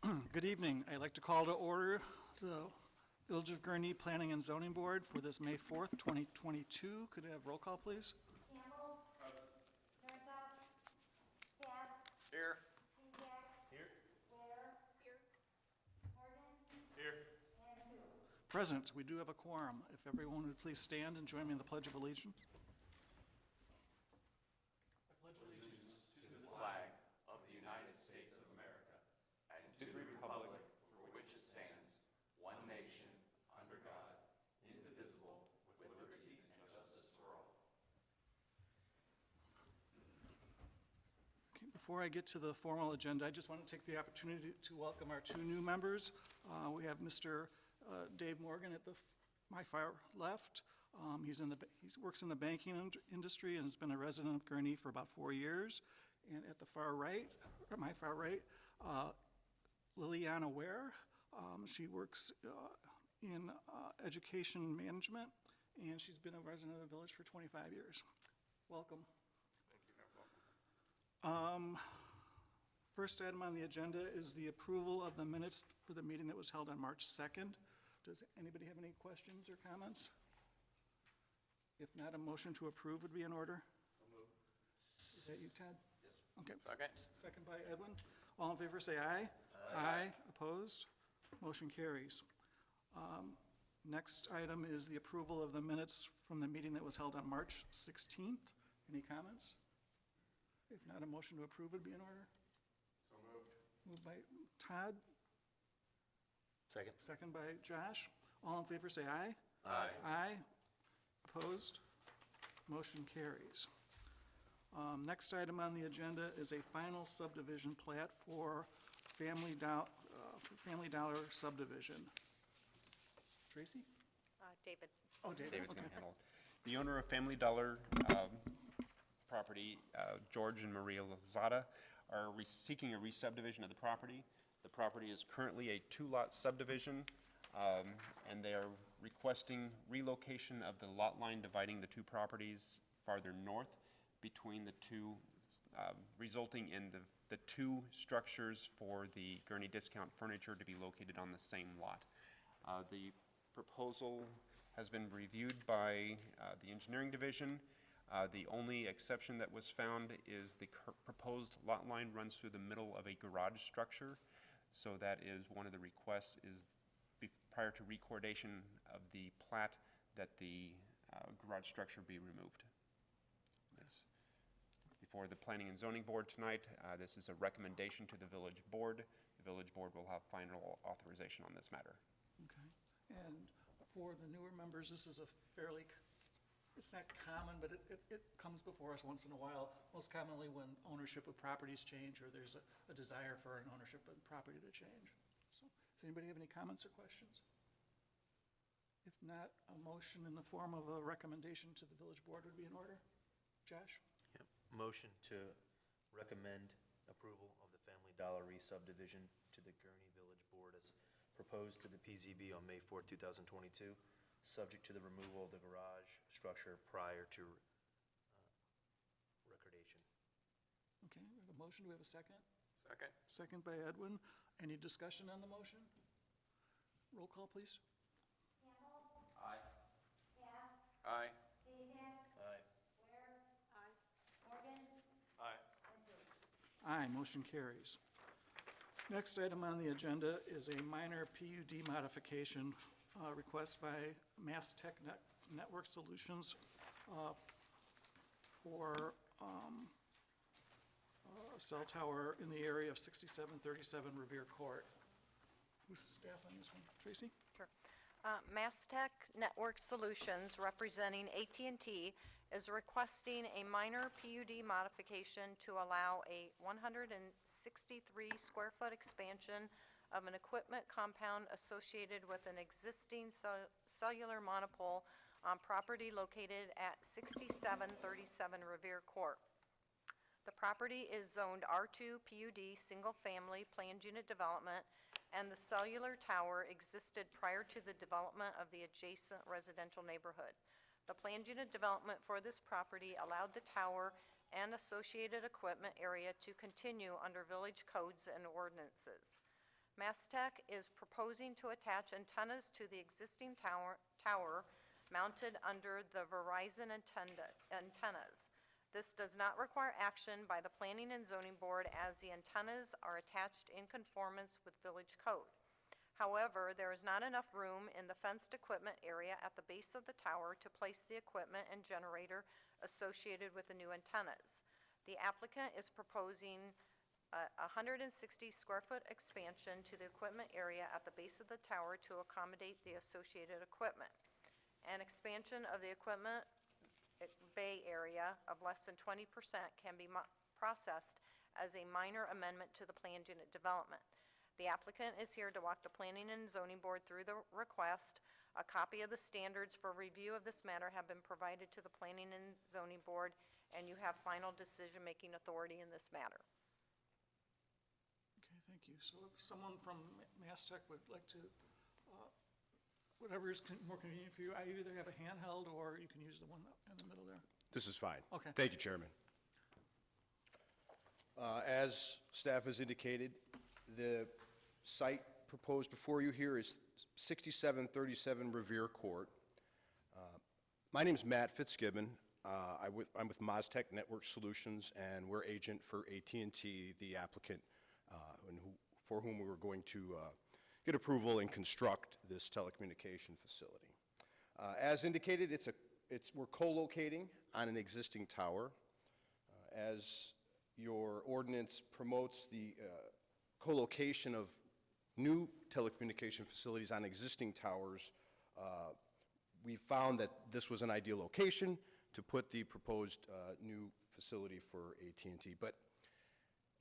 Good evening. I'd like to call to order the Village of Gurnee Planning and Zoning Board for this May 4th, 2022. Could I have roll call, please? Campbell. Northup. Cap. Here. Jack. Here. Ware. Here. Morgan. Here. And Sue. Present. We do have a quorum. If everyone would please stand and join me in the Pledge of Allegiance. I pledge allegiance To the flag of the United States of America and to the republic for which it stands, one nation, under God, indivisible, with liberty and justice for all. Okay, before I get to the formal agenda, I just want to take the opportunity to welcome our two new members. We have Mr. Dave Morgan at my far left. He works in the banking industry and has been a resident of Gurnee for about 4 years. And at the far right, or my far right, Liliana Ware. She works in education management, and she's been a resident of the village for 25 years. Welcome. Thank you. Welcome. First item on the agenda is the approval of the minutes for the meeting that was held on March 2nd. Does anybody have any questions or comments? If not, a motion to approve would be in order. So moved. Is that you, Ted? Yes. Okay. Second. Second by Edwin. All in favor, say aye. Aye. Opposed? Motion carries. Next item is the approval of the minutes from the meeting that was held on March 16th. Any comments? If not, a motion to approve would be in order. So moved. Moved by Todd, Second. second by Josh. All in favor, say aye. Aye. Aye. Opposed? Motion carries. Next item on the agenda is a final subdivision plat for Family Dollar subdivision. Tracy? David. Oh, David. David's Okay. going to handle it. The owner of Family Dollar property, George and Maria Lozada, are seeking a re-subdivision of the property. The property is currently a two-lot subdivision, and they are requesting relocation of the lot line dividing the two properties farther north between the two, resulting in the two structures for the Gurnee Discount Furniture to be located on the same lot. The proposal has been reviewed by the engineering division. The only exception that was found is the proposed lot line runs through the middle of a garage structure. So that is one of the requests, is prior to recordation of the plat that the garage structure be removed. Yes. Before the Planning and Zoning Board tonight, this is a recommendation to the Village Board. The Village Board will have final authorization on this matter. Okay. And for the newer members, this is a fairly, it's not common, but it comes before us once in a while, most commonly when ownership of properties change or there's a desire for an ownership of property to change. So, does anybody have any comments or questions? If not, a motion in the form of a recommendation to the Village Board would be in order. Josh? Yep. Motion to recommend approval of the Family Dollar re-subdivision to the Gurnee Village Board as proposed to the PZB on May 4, 2022, subject to the removal of the garage structure prior to recordation. Okay, we have a motion. Do we have a second? Second. Second by Edwin. Any discussion on the motion? Roll call, please. Campbell. Aye. Cap. Aye. Jack. Aye. Ware. Aye. Morgan. Aye. And Sue. Aye, motion carries. Next item on the agenda is a minor PUD modification request by Mass Tech Network Solutions for a cell tower in the area of 6737 Revere Court. Who's staff on this one? Tracy? Sure. Mastech Network Solutions, representing AT&T, is requesting a minor PUD modification to allow a 163-square-foot expansion of an equipment compound associated with an existing cellular monopole on property located at 6737 Revere Court. The property is zoned R2 PUD, single-family planned unit development, and the cellular tower existed prior to the development of the adjacent residential neighborhood. The planned unit development for this property allowed the tower and associated equipment area to continue under village codes and ordinances. Mastech is proposing to attach antennas to the existing tower mounted under the Verizon antennas. This does not require action by the Planning and Zoning Board as the antennas are attached in conformance with village code. However, there is not enough room in the fenced equipment area at the base of the tower to place the equipment and generator associated with the new antennas. The applicant is proposing a 160-square-foot expansion to the equipment area at the base of the tower to accommodate the associated equipment. An expansion of the equipment bay area of less than 20% can be processed as a minor amendment to the planned unit development. The applicant is here to walk the Planning and Zoning Board through the request. A copy of the standards for review of this matter have been provided to the Planning and Zoning Board, and you have final decision-making authority in this matter. Okay, thank you. So if someone from Mastech would like to, whatever is more convenient for you, I either have a handheld or you can use the one in the middle there. This is fine. Okay. Thank you, Chairman. As staff has indicated, the site proposed before you here is 6737 Revere Court. My name is Matt Fitzgibbon. I'm with Mastech Network Solutions, and we're agent for AT&T, the applicant, for whom we were going to get approval and construct this telecommunication facility. As indicated, we're co-locating on an existing tower. As your ordinance promotes the co-location of new telecommunication facilities on existing towers, we found that this was an ideal location to put the proposed new facility for AT&T.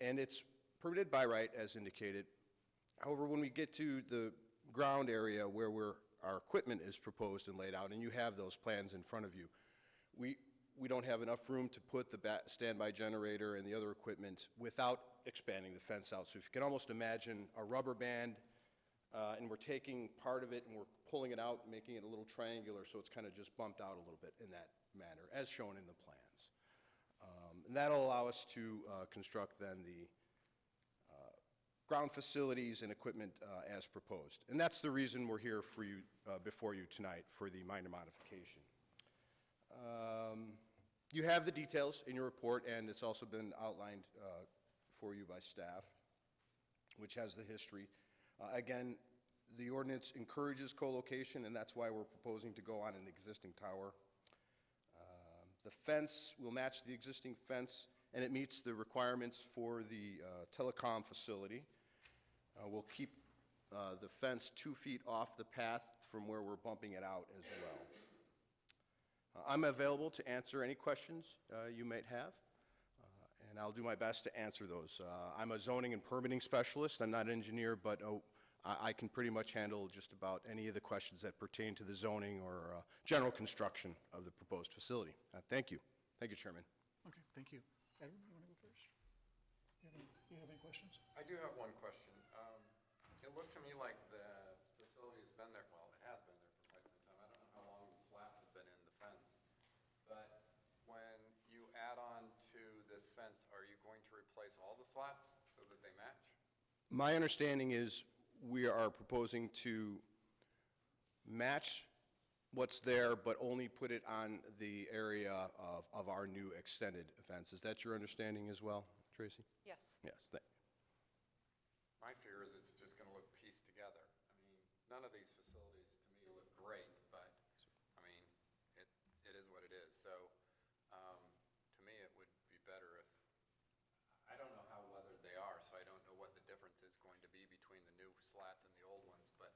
And it's permitted by right, as indicated. However, when we get to the ground area where our equipment is proposed and laid out, and you have those plans in front of you, we don't have enough room to put the standby generator and the other equipment without expanding the fence out. So if you can almost imagine a rubber band, and we're taking part of it and we're pulling it out, making it a little triangular, so it's kind of just bumped out a little bit in that manner, as shown in the plans. And that'll allow us to construct then the ground facilities and equipment as proposed. And that's the reason we're here for you, before you tonight, for the minor modification. You have the details in your report, and it's also been outlined for you by staff, which has the history. Again, the ordinance encourages co-location, and that's why we're proposing to go on an existing tower. The fence will match the existing fence, and it meets the requirements for the telecom facility. We'll keep the fence 2 feet off the path from where we're bumping it out as well. I'm available to answer any questions you might have, and I'll do my best to answer those. I'm a zoning and permitting specialist. I'm not an engineer, but I can pretty much handle just about any of the questions that pertain to the zoning or general construction of the proposed facility. Thank you. Thank you, Chairman. Okay, thank you. Edwin, you want to go first? You have any questions? I do have one question. It looked to me like the facility's been there, well, it has been there for quite some time. I don't know how long the slats have been in the fence. But when you add on to this fence, are you going to replace all the slats so that they match? My understanding is we are proposing to match what's there, but only put it on the area of our new extended fence. Is that your understanding as well, Tracy? Yes. Yes. My fear is it's just going to look pieced together. I mean, none of these facilities to me look great, but I mean, it is what it is. So to me, it would be better if, I don't know how weathered they are, so I don't know what the difference is going to be between the new slats and the old ones, but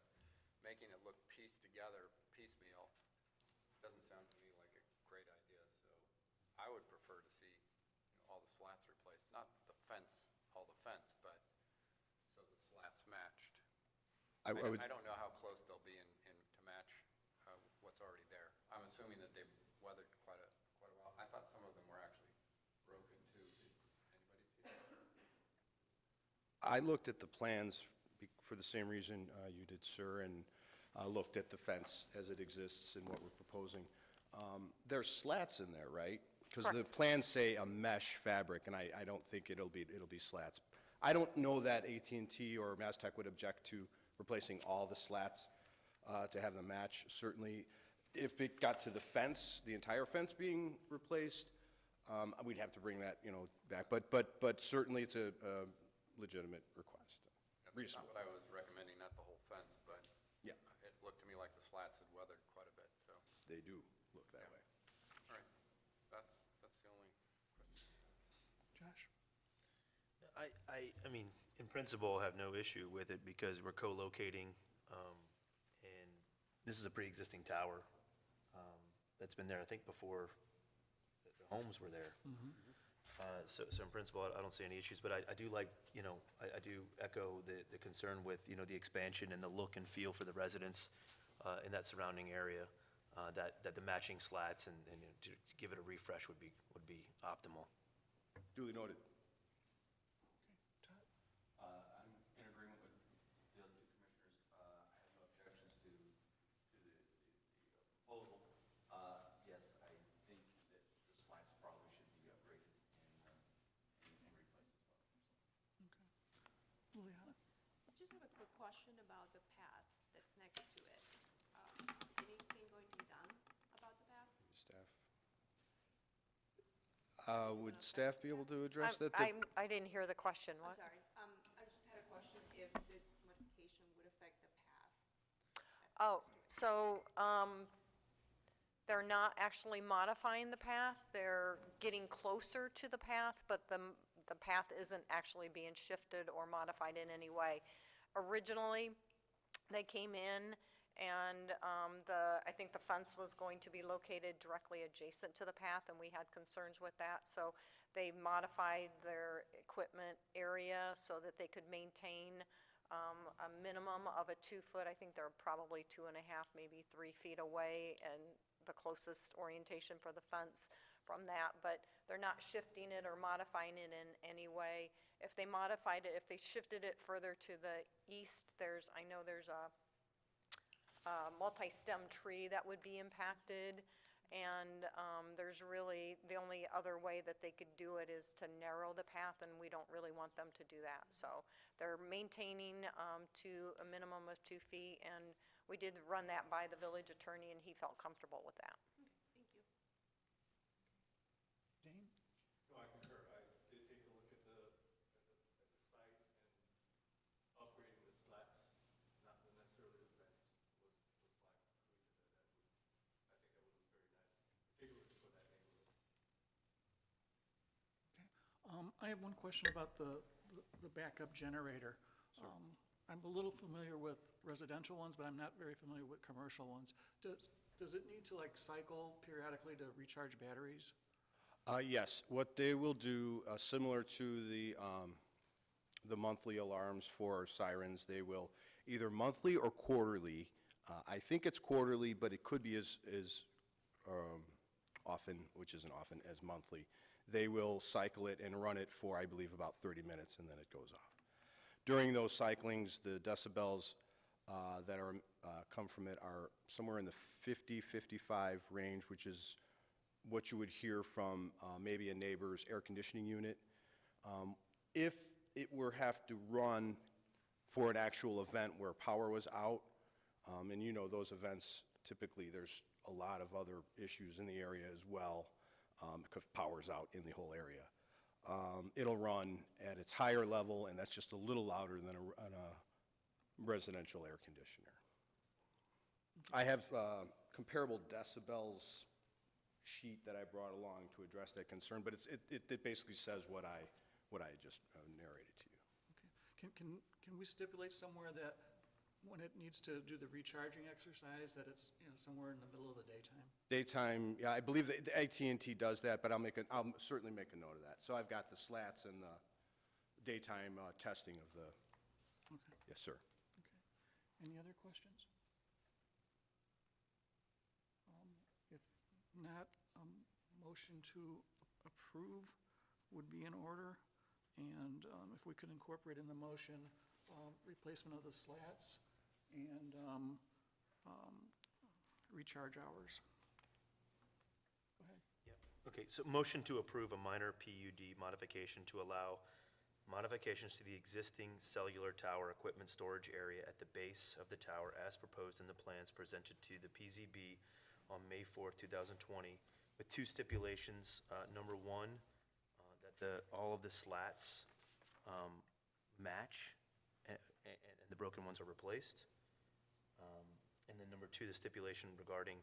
making it look pieced together, piecemeal, doesn't sound to me like a great idea. So I would prefer to see all the slats replaced, not the fence, all the fence, but so the slats matched. I don't know how close they'll be to match what's already there. I'm assuming that they've weathered quite a while. I thought some of them were actually broken too. Did anybody see that? I looked at the plans for the same reason you did, sir, and looked at the fence as it exists and what we're proposing. There's slats in there, right? Because the Correct. plans say a mesh fabric, and I don't think it'll be slats. I don't know that at and T or MasTech would object to replacing all the slats to have them match. Certainly, if it got to the fence, the entire fence being replaced, we'd have to bring that, back. But certainly, it's a legitimate request. That's Reasonable. not what I was recommending, not the whole fence, but Yeah, it looked to me like the slats had weathered quite a bit, so, they do look that way. all right. That's the only question. Josh? I mean, in principle, I have no issue with it because we're co-locating, and this is a pre-existing tower that's been there, I think, before the homes were there. So in principle, I don't see any issues, but I do like, I do echo the concern with, the expansion and the look and feel for the residents in that surrounding area, that the matching slats and to give it a refresh would be optimal. Duly noted. I'm in agreement with the other two commissioners. I have no objections to the proposal. Yes, I think that the slats probably should be upgraded and replaced as well. Liliana? I just have a quick question about the path that's next to it. Anything going to be done about the path? Staff? Would staff be able to address that? I didn't hear the question. I'm What? sorry, I just had a question if this modification would affect the path. Oh, so, they're not actually modifying the path, they're getting closer to the path, but the path isn't actually being shifted or modified in any way. Originally, they came in and, I think the fence was going to be located directly adjacent to the path, and we had concerns with that, so they modified their equipment area so that they could maintain a minimum of a 2-foot. I think they're probably 2.5, maybe 3 feet away, and the closest orientation for the fence from that, but they're not shifting it or modifying it in any way. If they modified it, if they shifted it further to the east, I know there's a multi-stem tree that would be impacted, and there's really, the only other way that they could do it is to narrow the path, and we don't really want them to do that. So they're maintaining to a minimum of 2 feet, and we did run that by the village attorney, and he felt comfortable with that. Thank you. Dane? No, I concur. I did take a look at the site, and upgrading the slats, not necessarily the fence, was fine. I think that would look very nice, particularly for that neighborhood. I have one question about the backup generator. I'm a little familiar with residential ones, but I'm not very familiar with commercial ones. Does it need to cycle periodically to recharge batteries? Yes, what they will do, similar to the monthly alarms for sirens, they will either monthly or quarterly. I think it's quarterly, but it could be as often, which isn't often, as monthly. They will cycle it and run it for, I believe, about 30 minutes, and then it goes off. During those cyclings, the decibels that come from it are somewhere in the 50, 55 range, which is what you would hear from maybe a neighbor's air conditioning unit. If it were have to run for an actual event where power was out, and those events, typically there's a lot of other issues in the area as well, because power's out in the whole area. It'll run at its higher level, and that's just a little louder than a residential air conditioner. I have comparable decibels sheet that I brought along to address that concern, but it basically says what I just narrated to you. Okay. Can we stipulate somewhere that when it needs to do the recharging exercise, that it's somewhere in the middle of the daytime? Daytime, yeah, I believe the AT&T does that, but I'll certainly make a note of that. So I've got the slats and the daytime testing of the, Okay. yes, sir. Okay. Any other questions? If not, motion to approve would be in order. And if we could incorporate in the motion replacement of the slats and recharge hours. Go ahead. Okay, so motion to approve a minor PUD modification to allow modifications to the existing cellular tower equipment storage area at the base of the tower as proposed in the plans presented to the PZB on May 4th, 2020, with two stipulations. Number one, that all of the slats match and the broken ones are replaced. And then number two, the stipulation regarding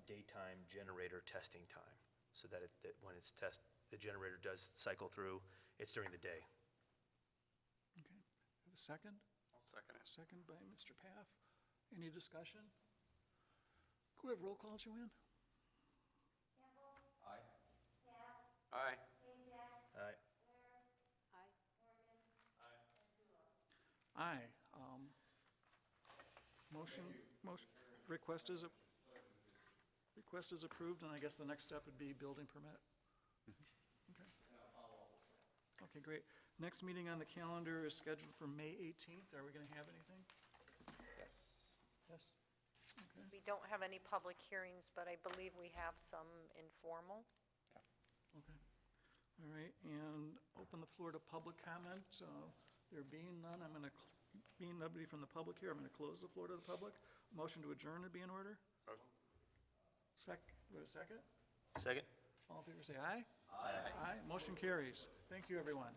daytime generator testing time, so that that when it's the generator does cycle through, it's during the day. Okay. Have a second? I'll second it. Second by Mr. Paff. Any discussion? Could we have roll call, Joanne? Campbell. Aye. Paff. Aye. Pajak. Aye. Bear. Aye. Morgan. Aye. Sardullo. Aye. Request is approved, and I guess the next step would be building permit? Okay. Okay, great. Next meeting on the calendar is scheduled for May 18th. Are we going to have anything? Yes. Yes? Okay. We don't have any public hearings, but I believe we have some informal. Okay. All right, and open the floor to public comment. There being none, being nobody from the public here, I'm going to close the floor to the public. Motion to adjourn would be in order? Motion. Wait a second. Second? All in favor, say aye. Aye. Aye, motion carries. Thank you, everyone.